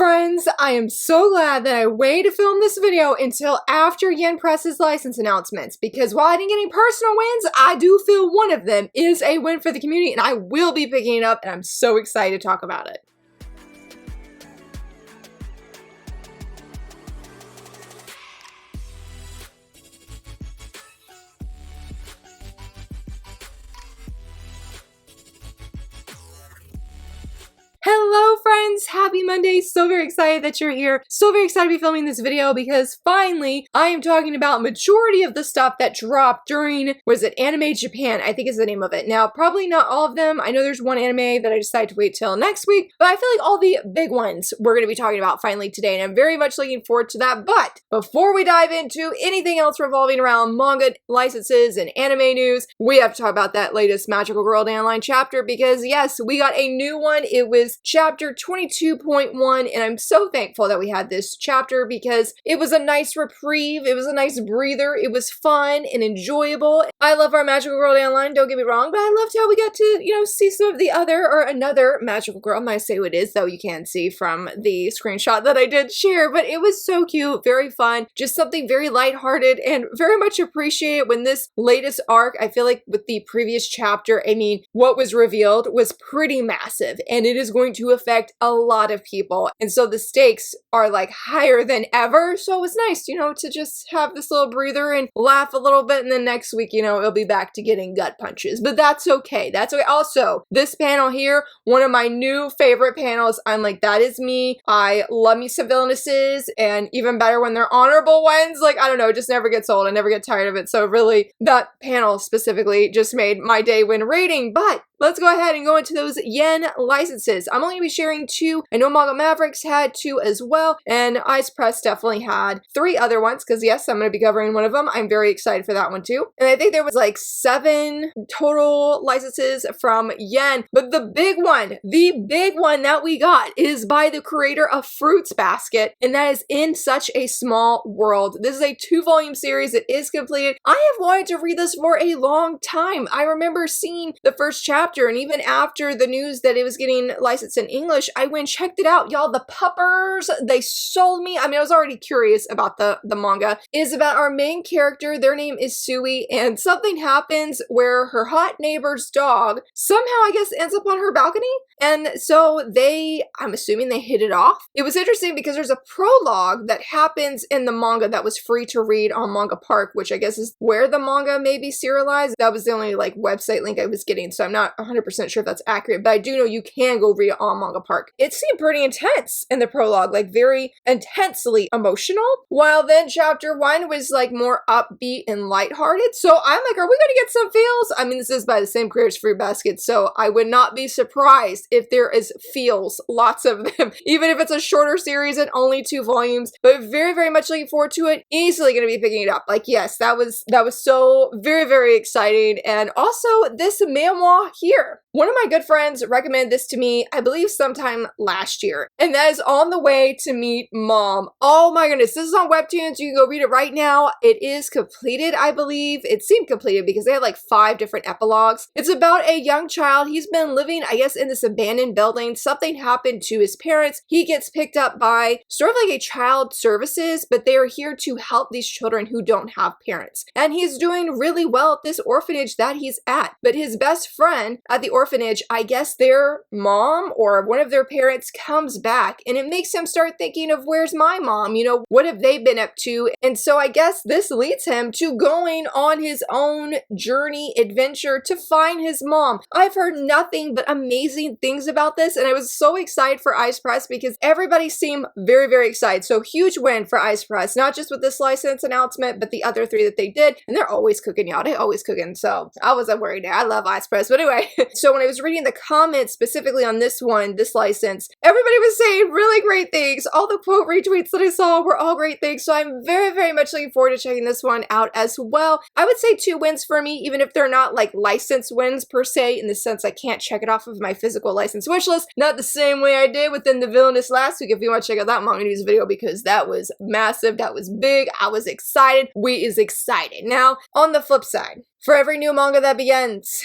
Friends, I am so glad that I waited to film this video until after Yen Press's license announcements, because while I didn't get any personal wins, I do feel one of them is a win for the community, and I will be picking it up, and I'm so excited to talk about it. Hello friends, happy Monday. So very excited that you're here. So very excited to be filming this video because finally I am talking about majority of the stuff that dropped during, was it Anime Japan? I think is the name of it. Now, probably not all of them. I know there's one anime that I decided to wait till next week, but I feel like all the big ones we're going to be talking about finally today, and I'm very much looking forward to that. But before we dive into anything else revolving around manga licenses and anime news, we have to talk about that latest Magical Girl Online chapter because yes, we got a new one. It was chapter 22.1, and I'm so thankful that we had this chapter because it was a nice reprieve, it was a nice breather, it was fun and enjoyable. I love our Magical Girl Online, don't get me wrong, but I loved how we got to, you know, see some of the other, or another Magical Girl. I might say who it is, though you can see from the screenshot that I did share, but it was so cute, very fun, just something very lighthearted, and very much appreciate when this latest arc, I feel like with the previous chapter, I mean, what was revealed was pretty massive, and it is going to affect a lot of people, and so the stakes are like higher than ever. So it was nice, you know, to just have this little breather and laugh a little bit, and then next week, you know, it'll be back to getting gut punches, but that's okay. That's okay. Also, this panel here, one of my new favorite panels. I'm like, that is me. I love me some villainesses, and even better when they're honorable ones. Like, I don't know, it just never gets old. I never get tired of it. So really, that panel specifically just made my day when rating. But let's go ahead and go into those yen licenses. I'm only going to be sharing 2. I know Manga Mavericks had 2 as well, and Ice Press definitely had 3 other ones, because yes, I'm going to be covering one of them. I'm very excited for that one too. And I think there was like 7 total licenses from yen, but the big one that we got is by the creator of Fruits Basket, and that is In Such a Small World. This is a 2-volume series. It is completed. I have wanted to read this for a long time. I remember seeing the first chapter, and even after the news that it was getting licensed in English, I went and checked it out. Y'all, the puppers, they sold me. I mean, I was already curious about the manga. It is about our main character. Their name is Sui, and something happens where her hot neighbor's dog somehow, I guess, ends up on her balcony. And so I'm assuming they hit it off. It was interesting because there's a prologue that happens in the manga that was free to read on Manga Park, which I guess is where the manga may be serialized. That was the only like website link I was getting, so I'm not 100% sure if that's accurate, but I do know you can go read it on Manga Park. It seemed pretty intense in the prologue, like very intensely emotional, while then chapter 1 was like more upbeat and lighthearted. So I'm like, are we gonna get some feels? I mean, this is by the same creators, Fruit Basket, so I would not be surprised if there is feels, lots of them, even if it's a shorter series and only 2 volumes, but very, very much looking forward to it. Easily gonna be picking it up. Like, yes, that was so very, very exciting. And also this memoir here. One of my good friends recommended this to me, I believe sometime last year, and that is On the Way to Meet Mom. Oh my goodness, this is on Webtoons. You can go read it right now. It is completed, I believe. It seemed completed because they had like 5 different epilogues. It's about a young child. He's been living, I guess, in this abandoned building. Something happened to his parents. He gets picked up by sort of like a child services, but they are here to help these children who don't have parents. And he's doing really well at this orphanage that he's at. But his best friend at the orphanage, I guess their mom or one of their parents comes back, and it makes him start thinking of, where's my mom? You know, what have they been up to? And so I guess this leads him to going on his own journey, adventure to find his mom. I've heard nothing but amazing things about this, and I was so excited for Ice Press because everybody seemed very, very excited. So huge win for Ice Press, not just with this license announcement, but the other 3 that they did. And they're always cooking, y'all. They always cooking. So I wasn't worried there. I love Ice Press. But anyway, so when I was reading the comments specifically on this one, this license, everybody was saying really great things. All the quote retweets that I saw were all great things. So I'm very, very much looking forward to checking this one out as well. I would say 2 wins for me, even if they're not like license wins per se, in the sense I can't check it off of my physical license wish list. Not the same way I did within the Villainous last week. If you want to check out that manga news video, because that was massive, that was big, I was excited. We is excited. Now, on the flip side, for every new manga that begins,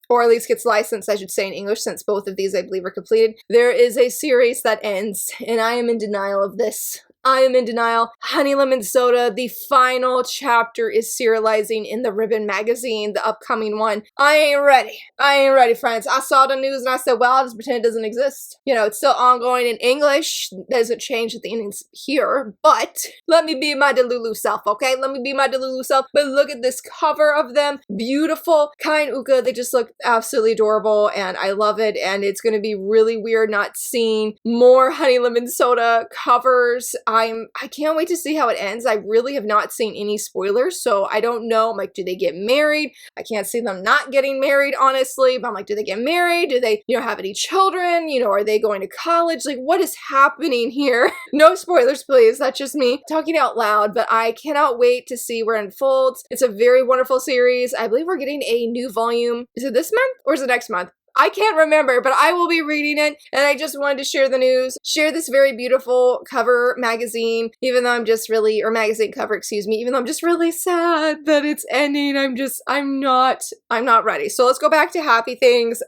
or at least gets licensed, I should say, in English, since both of these I believe are completed, there is a series that ends, and I am in denial of this. I am in denial. Honey Lemon Soda, the final chapter is serializing in the Ribbon magazine, the upcoming one. I ain't ready. I ain't ready, friends. I saw the news and I said, well, I'll just pretend it doesn't exist. You know, it's still ongoing in English. Doesn't change at the endings here, but let me be my Delulu self, okay? Let me be my Delulu self. But look at this cover of them. Beautiful. Kai and Uka, they just look absolutely adorable, and I love it, and it's going to be really weird not seeing more Honey Lemon Soda covers. I can't wait to see how it ends. I really have not seen any spoilers, so I don't know. I'm like, do they get married? I can't see them not getting married, honestly, but I'm like, do they get married? Do they, have any children? Are they going to college? Like, what is happening here? No spoilers, please. That's just me talking out loud, but I cannot wait to see where it unfolds. It's a very wonderful series. I believe we're getting a new volume. Is it this month or is it next month? I can't remember, but I will be reading it, and I just wanted to share the news, share this very beautiful cover magazine, even though I'm just really, or magazine cover, excuse me, even though I'm just really sad that it's ending. I'm not ready. So let's go back to happy things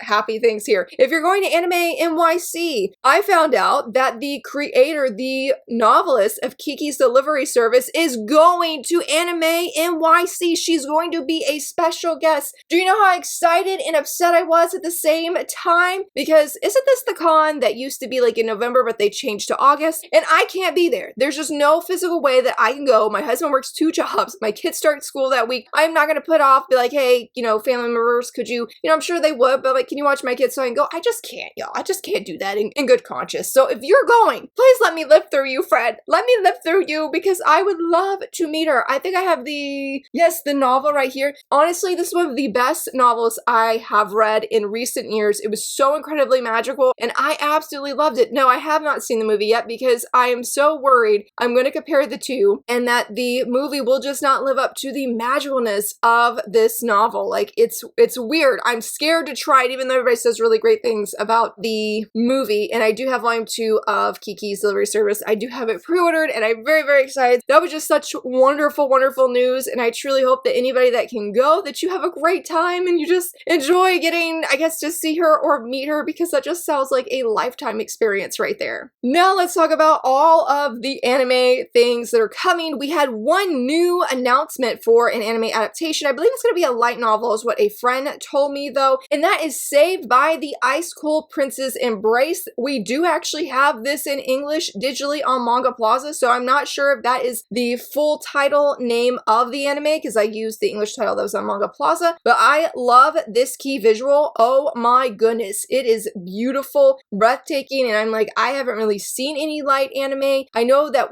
here. If you're going to Anime NYC, I found out that the creator, the novelist of Kiki's Delivery Service is going to Anime NYC. She's going to be a special guest. Do you know how excited and upset I was at the same time? Because isn't this the con that used to be like in November, but they changed to August? And I can't be there. There's just no physical way that I can go. My husband works 2 jobs. My kids start school that week. I'm not going to put off, be like, hey, family members, could you, I'm sure they would, but like, can you watch my kids so I can go? I just can't, y'all. I just can't do that in good conscience. So if you're going, please let me live through you, Fred. Let me live through you, because I would love to meet her. I think I have the novel right here. Honestly, this is one of the best novels I have read in recent years. It was so incredibly magical, and I absolutely loved it. No, I have not seen the movie yet because I am so worried I'm going to compare the two and that the movie will just not live up to the magicalness of this novel. Like, it's weird. I'm scared to try it, even though everybody says really great things about the movie. And I do have volume 2 of Kiki's Delivery Service. I do have it pre-ordered, and I'm very, very excited. That was just such wonderful, wonderful news, and I truly hope that anybody that can go, that you have a great time and you just enjoy getting, I guess, to see her or meet her, because that just sounds like a lifetime experience right there. Now let's talk about all of the anime things that are coming. We had one new announcement for an anime adaptation. I believe it's going to be a light novel is what a friend told me though, and that is Saved by the Ice Cold Prince's Embrace. We do actually have this in English digitally on Manga Plaza, so I'm not sure if that is the full title name of the anime, because I used the English title that was on Manga Plaza, but I love this key visual. Oh my goodness, it is beautiful, breathtaking, and I'm like, I haven't really seen any light anime. I know that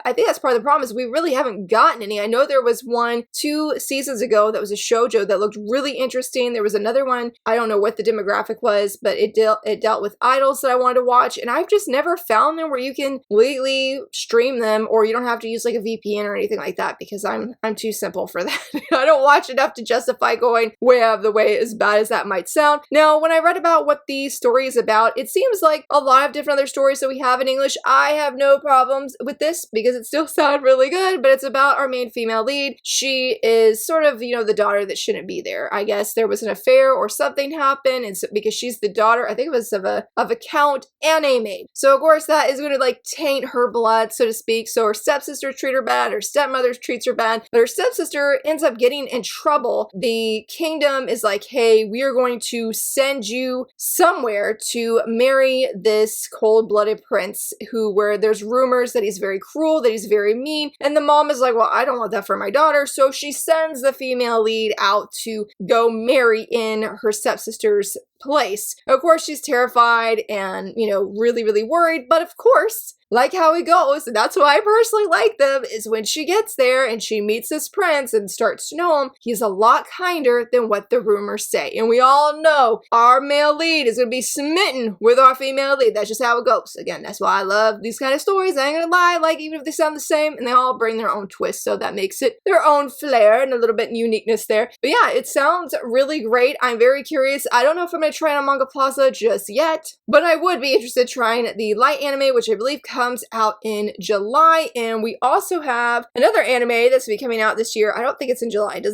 I think that's part of the problem, is we really haven't gotten any. I know there was one 2 seasons ago that was a shoujo that looked really interesting. There was another one, I don't know what the demographic was, but it dealt with idols that I wanted to watch, and I've just never found them where you can legally stream them, or you don't have to use like a VPN or anything like that, because I'm too simple for that. I don't watch enough to justify going way out of the way, as bad as that might sound. Now, when I read about what the story is about, it seems like a lot of different other stories that we have in English. I have no problems with this because it still sounds really good, but it's about our main female lead. She is sort of, the daughter that shouldn't be there. I guess there was an affair or something happened, and so, because she's the daughter, I think it was of a count and a maid. So of course that is going to like taint her blood, so to speak. So her stepsister treat her bad, her stepmother treats her bad, but her stepsister ends up getting in trouble. The kingdom is like, hey, we are going to send you somewhere to marry this cold-blooded prince where there's rumors that he's very cruel, that he's very mean, and the mom is like, well, I don't want that for my daughter, so she sends the female lead out to go marry in her stepsister's place. Of course, she's terrified and, really, really worried, but of course, like how it goes, and that's why I personally like them, is when she gets there and she meets this prince and starts to know him, he's a lot kinder than what the rumors say. And we all know our male lead is going to be smitten with our female lead. That's just how it goes. Again, that's why I love these kind of stories. I ain't gonna lie, like, even if they sound the same, and they all bring their own twist, so that makes it their own flair and a little bit uniqueness there. But yeah, it sounds really great. I'm very curious. I don't know if I'm gonna to try it on Manga Plaza just yet, but I would be interested in trying the light anime, which I believe comes out in July. And we also have another anime that's be coming out this year. I don't think it's in July. It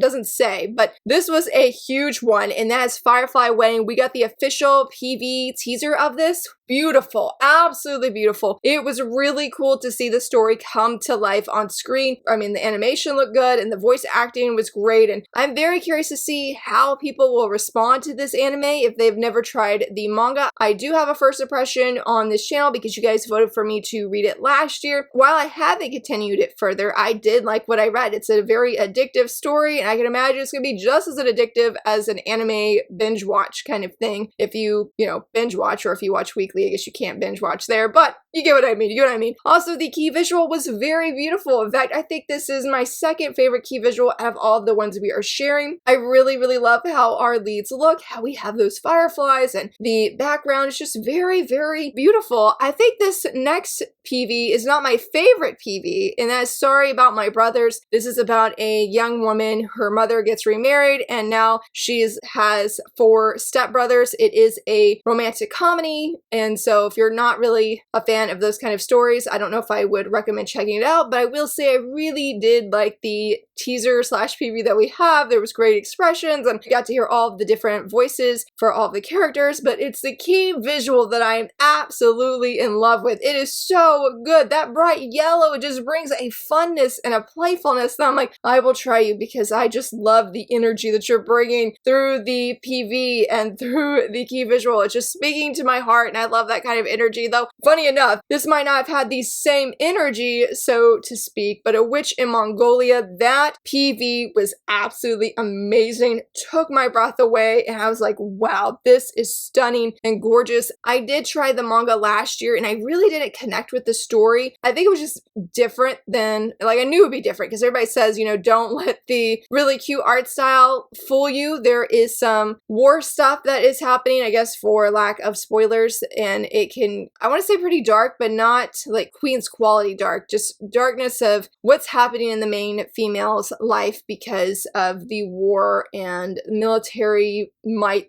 doesn't say, but this was a huge one, and that is Firefly Wedding. We got the official PV teaser of this. Beautiful, absolutely beautiful. It was really cool to see the story come to life on screen. I mean, the animation looked good and the voice acting was great, and I'm very curious to see how people will respond to this anime if they've never tried the manga. I do have a first impression on this channel because you guys voted for me to read it last year. While I haven't continued it further, I did like what I read. It's a very addictive story, and I can imagine it's gonna be just as addictive as an anime binge watch kind of thing. If you binge watch, or if you watch weekly, I guess you can't binge watch there, but you get what I mean. You get what I mean. Also, the key visual was very beautiful. In fact, I think this is my second favorite key visual out of all of the ones we are sharing. I really, really love how our leads look, how we have those fireflies, and the background is just very, very beautiful. I think this next PV is not my favorite PV, and that is Sorry About My Brothers. This is about a young woman. Her mother gets remarried, and now she has 4 stepbrothers. It is a romantic comedy, and so if you're not really a fan of those kind of stories, I don't know if I would recommend checking it out, but I will say I really did like the teaser slash PV that we have. There was great expressions, and you got to hear all of the different voices for all of the characters, but it's the key visual that I am absolutely in love with. It is so good. That bright yellow just brings a funness and a playfulness that I'm like, I will try you because I just love the energy that you're bringing through the PV and through the key visual. It's just speaking to my heart, and I love that kind of energy. Though, funny enough, this might not have had the same energy, so to speak, but A Witch in Mongolia, that PV was absolutely amazing, took my breath away, and I was like, wow, this is stunning and gorgeous. I did try the manga last year, and I really didn't connect with the story. I think it was just different than, like, I knew it would be different because everybody says, don't let the really cute art style fool you. There is some war stuff that is happening, I guess, for lack of spoilers, and it can, I want to say pretty dark, but not like Queen's quality dark, just darkness of what's happening in the main female's life because of the war and military might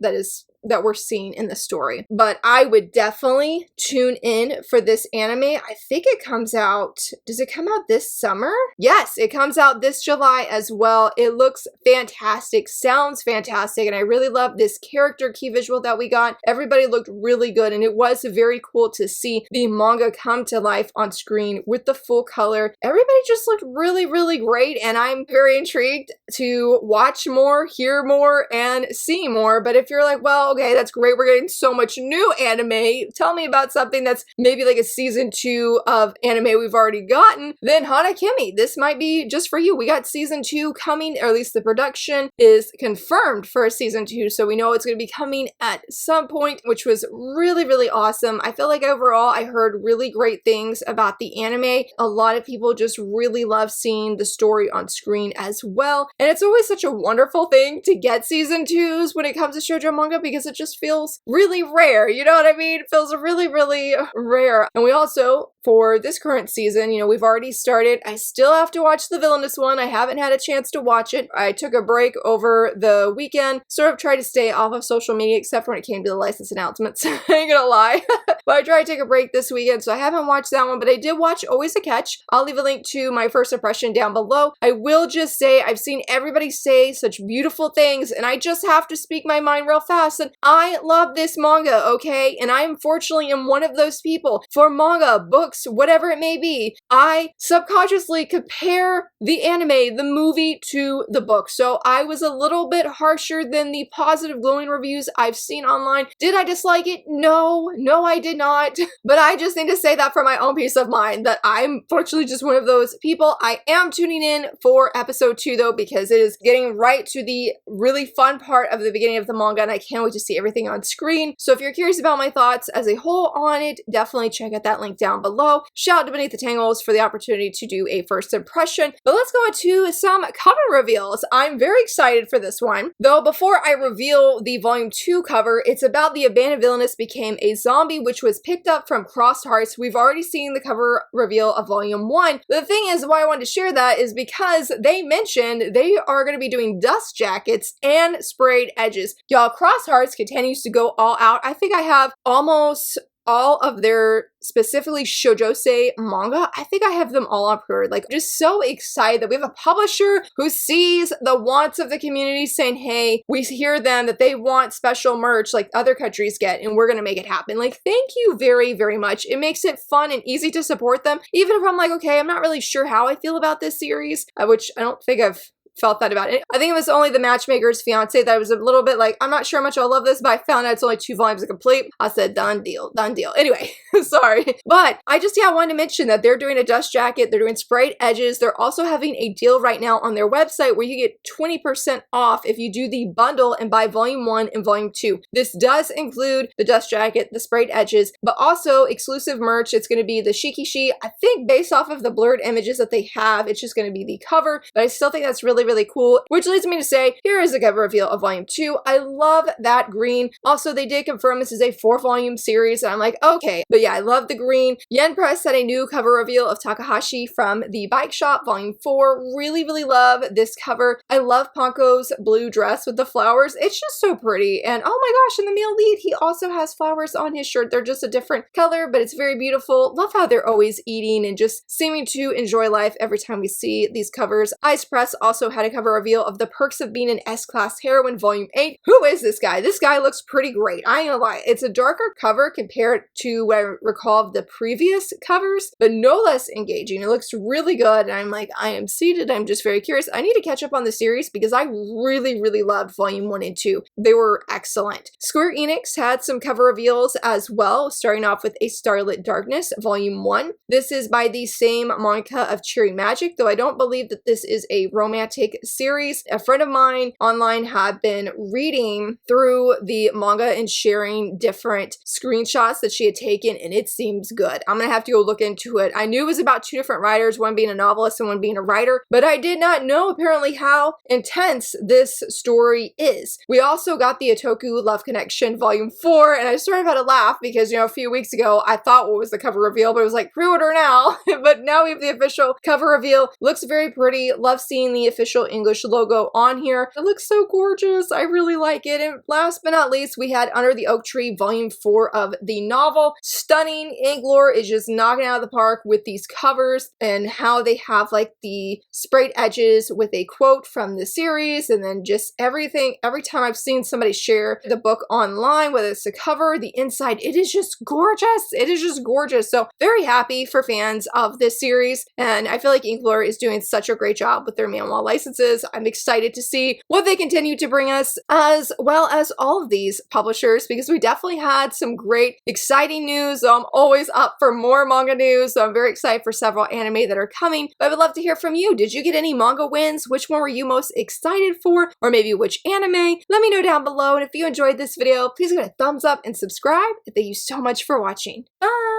that we're seeing in the story. But I would definitely tune in for this anime. I think it comes out, does it come out this summer? Yes, it comes out this July as well. It looks fantastic, sounds fantastic, and I really love this character key visual that we got. Everybody looked really good, and it was very cool to see the manga come to life on screen with the full color. Everybody just looked really, really great, and I'm very intrigued to watch more, hear more, and see more. But if you're like, well, okay, that's great, we're getting so much new anime, tell me about something that's maybe like a season 2 of anime we've already gotten, then Hanakimi, this might be just for you. We got season 2 coming, or at least the production is confirmed for season 2, so we know it's going to be coming at some point, which was really, really awesome. I feel like overall I heard really great things about the anime. A lot of people just really love seeing the story on screen as well, and it's always such a wonderful thing to get season 2s when it comes to shoujo manga because it just feels really rare, you know what I mean? It feels really, really rare. And we also, for this current season, we've already started. I still have to watch the villainous one. I haven't had a chance to watch it. I took a break over the weekend, sort of tried to stay off of social media except for when it came to the license announcements. I ain't gonna lie. But I tried to take a break this weekend, so I haven't watched that one, but I did watch Always a Catch. I'll leave a link to my first impression down below. I will just say I've seen everybody say such beautiful things, and I just have to speak my mind real fast, and I love this manga, okay? And I unfortunately am one of those people. For manga, books, whatever it may be, I subconsciously compare the anime, the movie, to the book. So I was a little bit harsher than the positive glowing reviews I've seen online. Did I dislike it? No, I did not. But I just need to say that for my own peace of mind, that I'm fortunately just one of those people. I am tuning in for episode 2 though, because it is getting right to the really fun part of the beginning of the manga, and I can't wait to see everything on screen. So if you're curious about my thoughts as a whole on it, definitely check out that link down below. below. Shout out to Beneath the Tangles for the opportunity to do a first impression. But let's go into some cover reveals. I'm very excited for this one. Though before I reveal the Volume 2 cover, it's about the abandoned villainess became a zombie, which was picked up from Crossed Hearts. We've already seen the cover reveal of Volume 1. But the thing is, why I wanted to share that is because they mentioned they are going to be doing dust jackets and sprayed edges. Y'all, Crossed Hearts continues to go all out. I think I have almost all of their specifically Shoujo manga. I think I have them all on pre-order. Like, just so excited that we have a publisher who sees the wants of the community saying, hey, we hear them that they want special merch like other countries get, and we're gonna make it happen. Like, thank you very, very much. It makes it fun and easy to support them, even if I'm like, okay, I'm not really sure how I feel about this series, which I don't think I've felt that about it. I think it was only The Matchmaker's Fiance that I was a little bit like, I'm not sure how much I'll love this, but I found out it's only 2 volumes of complete. I said, done deal, done deal. Anyway, sorry. But I just, yeah, wanted to mention that they're doing a dust jacket, they're doing sprayed edges. They're also having a deal right now on their website where you get 20% off if you do the bundle and buy Volume 1 and Volume 2. This does include the dust jacket, the sprayed edges, but also exclusive merch. It's going to be the Shikishi. I think based off of the blurred images that they have, it's just going to be the cover, but I still think that's really, really cool, which leads me to say, here is a cover reveal of Volume 2. I love that green. Also, they did confirm this is a 4-volume series, and I'm like, okay. But yeah, I love the green. Yen Press had a new cover reveal of Takahashi from the Bike Shop, Volume 4. Really, really love this cover. I love Ponko's blue dress with the flowers. It's just so pretty. And oh my gosh, in the male lead, he also has flowers on his shirt. They're just a different color, but it's very beautiful. Love how they're always eating and just seeming to enjoy life every time we see these covers. Ice Press also had a cover reveal of The Perks of Being an S-Class Heroine, Volume 8. Who is this guy? This guy looks pretty great. I ain't gonna lie. It's a darker cover compared to what I recall of the previous covers, but no less engaging. It looks really good, and I'm like, I am seated. I'm just very curious. I need to catch up on the series because I really, really loved Volume 1 and 2. They were excellent. Square Enix had some cover reveals as well, starting off with A Starlit Darkness, Volume 1. This is by the same manga of Cherry Magic, though I don't believe that this is a romantic series. A friend of mine online had been reading through the manga and sharing different screenshots that she had taken, and it seems good. I'm gonna have to go look into it. I knew it was about 2 different writers, one being a novelist and one being a writer, but I did not know apparently how intense this story is. We also got the Otoku Love Connection Volume 4, and I sort of had a laugh because, you know, a few weeks ago I thought what was the cover reveal, but it was like pre-order now. But now we have the official cover reveal. Looks very pretty. Love seeing the official English logo on here. It looks so gorgeous. I really like it. And last but not least, we had Under the Oak Tree Volume 4 of the novel. Stunning. Inglor is just knocking out of the park with these covers and how they have like the sprayed edges with a quote from the series, and then just everything. Every time I've seen somebody share the book online, whether it's the cover, the inside, it is just gorgeous. It is just gorgeous. So very happy for fans of this series, and I feel like Inklor is doing such a great job with their manhwa licenses. I'm excited to see what they continue to bring us, as well as all of these publishers, because we definitely had some great, exciting news. So I'm always up for more manga news, so I'm very excited for several anime that are coming. But I would love to hear from you. Did you get any manga wins? Which one were you most excited for? Or maybe which anime? Let me know down below, and if you enjoyed this video, please give it a thumbs up and subscribe. Thank you so much for watching. Bye!